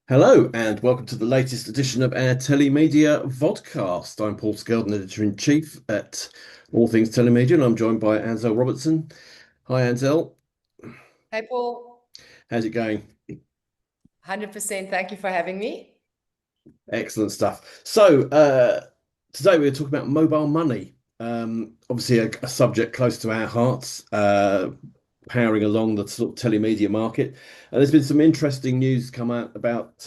Hello, and welcome to the latest edition of our Telemedia vodcast. I'm Paul Skeldon, editor-in-chief at All Things Telemedia, and I'm joined by Anzelle Robertson. Hi, Anzelle. Hey Paul, How's it going? 100%. Thank you for having me. Excellent stuff. Today we're talking about mobile money. Obviously, a subject close to our hearts, powering along the sort of telemedia market. And there's been some interesting news come out about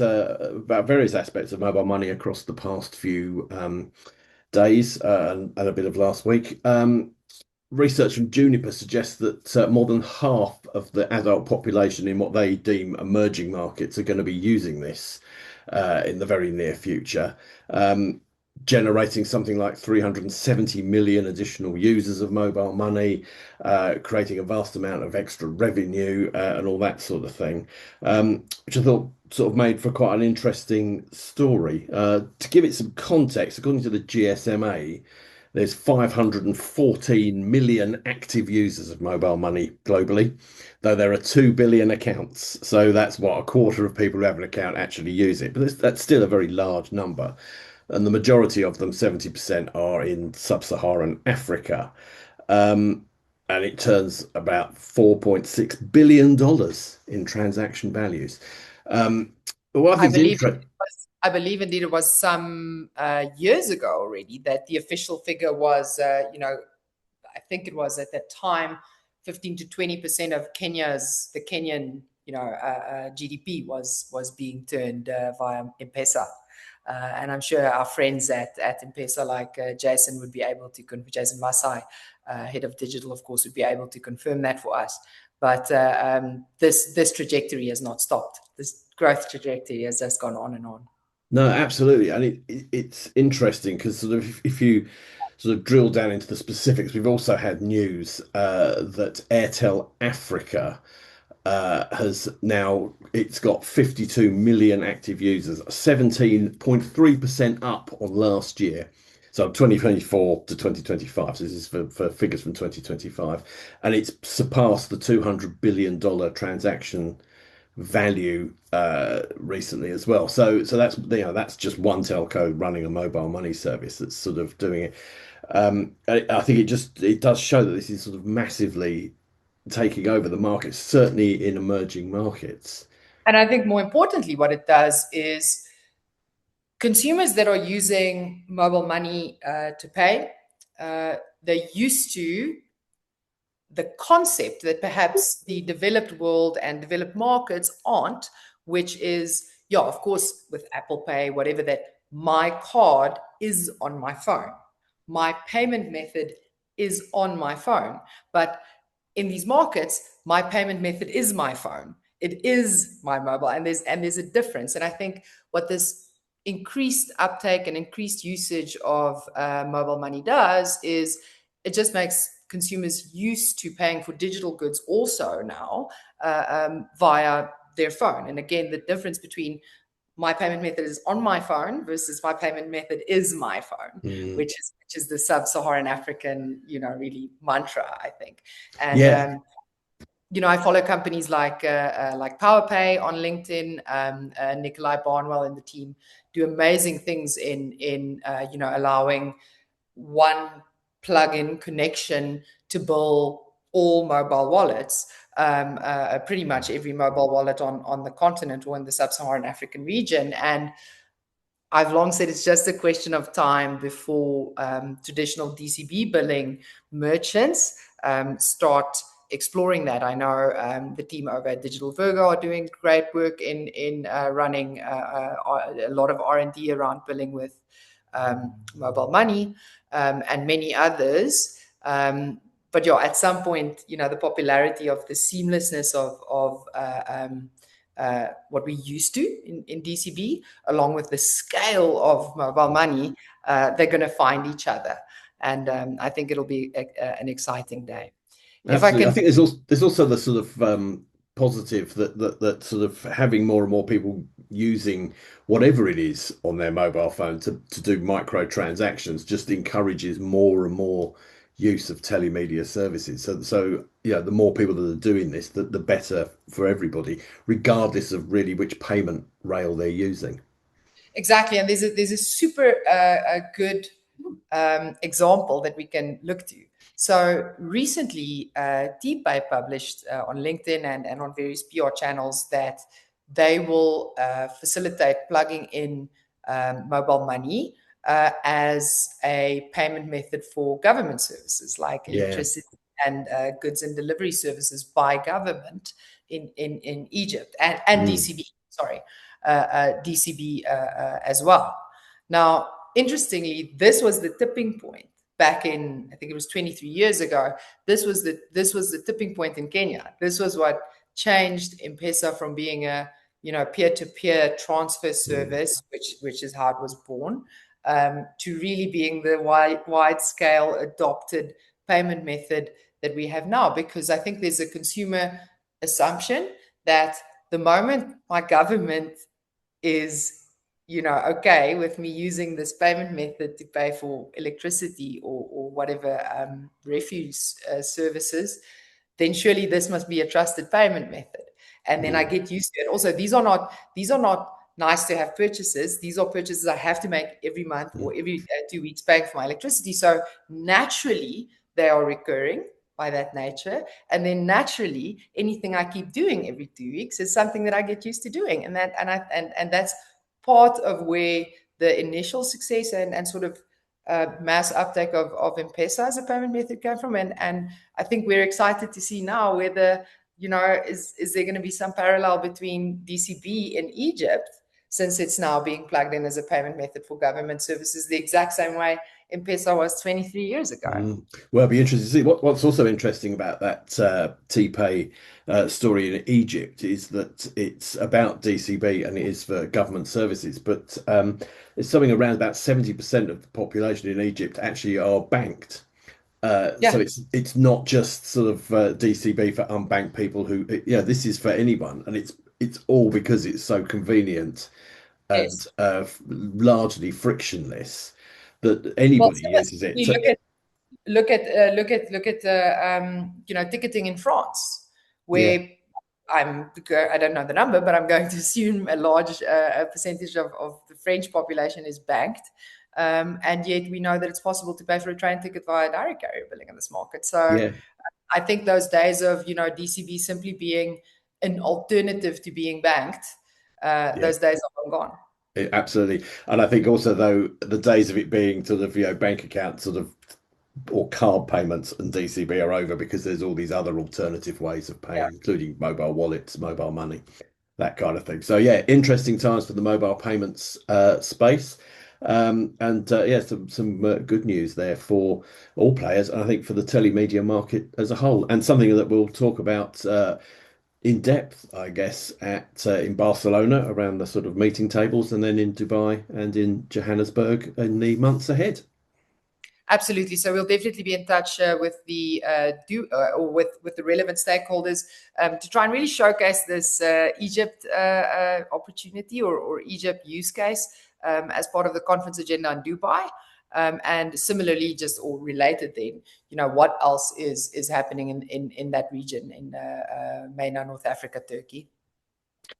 various aspects of mobile money across the past few days and a bit of last week. Research from Juniper suggests that more than half of the adult population in what they deem emerging markets are going to be using this in the very near future, um, generating something like 370 million additional users of mobile money, creating a vast amount of extra revenue and all that sort of thing, which I thought sort of made for quite an interesting story. To give it some context, according to the GSMA, there's 514 million active users of mobile money globally, though there are 2 billion accounts. So that's what a quarter of people who have an account actually use it. But that's still a very large number. And the majority of them, 70%, are in sub-Saharan Africa. Um, and it turns about $4.6 billion in transaction values. But what I I think is believe interesting. I believe indeed it was some years ago already that the official figure was, I think it was at that time, 15 to 20% of the Kenyan, GDP was being turned via M-Pesa. And I'm sure our friends at M-Pesa, like Jason, would be able to Jason Masai, head of digital, of course, would be able to confirm that for us. But this trajectory has not stopped. This growth trajectory has just gone on and on. No, absolutely. And it's interesting because sort of if you sort of drill down into the specifics, we've also had news that Airtel Africa has now it's got 52 million active users, 17.3% up on last year. So 2024 to 2025. So this is for figures from 2025. And it's surpassed the $200 billion transaction value recently as well. So that's just one telco running a mobile money service that's sort of doing it. I think it does show that this is sort of massively taking over the market, certainly in emerging markets. And I think more importantly, what it does is consumers that are using mobile money to pay, they're used to the concept that perhaps the developed world and developed markets aren't, which is, yeah, of course, with Apple Pay, whatever, that my card is on my phone. My payment method is on my phone. But in these markets, my payment method is my phone. It is my mobile, and there's a difference. And I think what this increased uptake and increased usage of mobile money does is it just makes consumers used to paying for digital goods also now via their phone. And again, the difference between my payment method is on my phone versus my payment method is my phone, Mm. which is the sub-Saharan African, really mantra, I think. And Yeah, I follow companies like PowerPay on LinkedIn. Nikolai Barnwell and the team do amazing things in allowing one plug-in connection to build all mobile wallets. Pretty much every mobile wallet on the continent or in the sub-Saharan African region. And I've long said it's just a question of time before traditional DCB billing merchants start exploring that. I know the team over at Digital Virgo are doing great work in running a lot of R&D around billing with mobile money and many others. But yeah, at some point, the popularity of the seamlessness of what we used to in DCB, along with the scale of mobile money, they're going to find each other. And I think it'll be an exciting day. If I absolutely. I can, think there's also the sort of positive that sort of having more and more people using whatever it is on their mobile phone to do micro transactions just encourages more and more use of telemedia services. So yeah, the more people that are doing this, the better for everybody, regardless of really which payment rail they're using. Exactly, and there's a super a good example that we can look to. So recently, DeepPay published on LinkedIn and on various PR channels that they will facilitate plugging in mobile money as a payment method for government services like Yeah. electricity and goods and delivery services by government in Egypt and Mm. DCB. Sorry, DCB as well. Now, interestingly, this was the tipping point back in, I think it was 23 years ago. This was the tipping point in Kenya. This was what changed M-Pesa from being a peer-to-peer transfer Mm. service, which is how it was born, to really being the wide-scale adopted payment method that we have now. Because I think there's a consumer assumption that the moment my government is okay with me using this payment method to pay for electricity or whatever refuse services, then surely this must be a trusted payment method. And then I Mm. get used to it. Also, these are not nice to have purchases. These are purchases I have to make every month Mm. or every 2 weeks paying for my electricity. So naturally, they are recurring by that nature. And then naturally, anything I keep doing every 2 weeks is something that I get used to doing. And that's part of where the initial success and sort of mass uptake of M-Pesa as a payment method came from. And I think we're excited to see now whether, is there going to be some parallel between DCB in Egypt, since it's now being plugged in as a payment method for government services the exact same way M-Pesa was 23 years ago. Mm. Well, it'll be interesting to see. What's also interesting about that TPay story in Egypt is that it's about DCB and it is for government services, but it's something around about 70% of the population in Egypt actually are banked. Yeah, So it's not just sort of DCB for unbanked people who, yeah, this is for anyone, and it's all because it's so convenient and yes. largely frictionless that Well, anybody uses it. you So look at ticketing in France, yeah. where I don't know the number, but I'm going to assume a large percentage of the French population is banked, and yet we know that it's possible to pay for a train ticket via direct carrier billing in this market. So Yeah, I think those days of DCB simply being an alternative to being banked, yeah, those days are long gone. absolutely. And I think also though the days of it being sort of bank account sort of or card payments and DCB are over because there's all these other alternative ways of paying, Yeah, including mobile wallets, mobile money, that kind of thing. So yeah, interesting times for the mobile payments space. And yeah, some good news there for all players, and I think for the telemedia market as a whole, and something that we'll talk about in depth, I guess, at in Barcelona around the sort of meeting tables, and then in Dubai and in Johannesburg in the months ahead. absolutely. So we'll definitely be in touch with the or with the relevant stakeholders to try and really showcase this Egypt opportunity or Egypt use case as part of the conference agenda in Dubai. And similarly, just or related, then what else is happening in that region in MENA, North Africa, Turkey.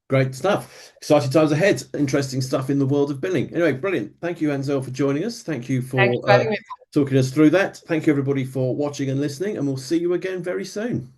Great stuff. Exciting times ahead. Interesting stuff in the world of billing. Anyway, brilliant. Thank you, Anzelle, for joining us. Thank you Thank you for for having me. talking us through that. Thank you, everybody, for watching and listening, and we'll see you again very soon.